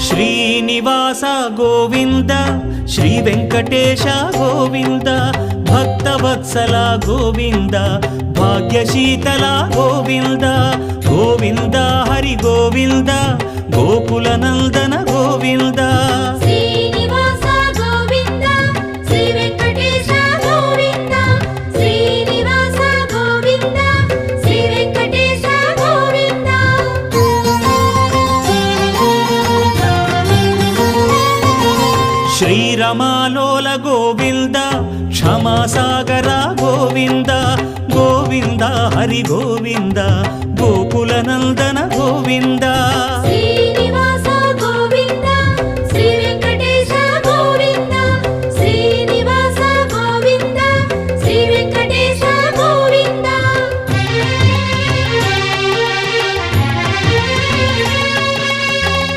Srinivasa Govinda Shri Venkatesha Govinda Bhaktavatsala Govinda భాగ్యశీతల Govinda Govinda Hari Govinda Gokula Nandana Govinda Srinivasa Govinda Shri Venkatesha Govinda Srinivasa Govinda Shri Venkatesha Govinda శ్రీరమాలోల Govinda క్షమాసాగర Govinda Govinda Hari Govinda Gokula Nandana Govinda Shri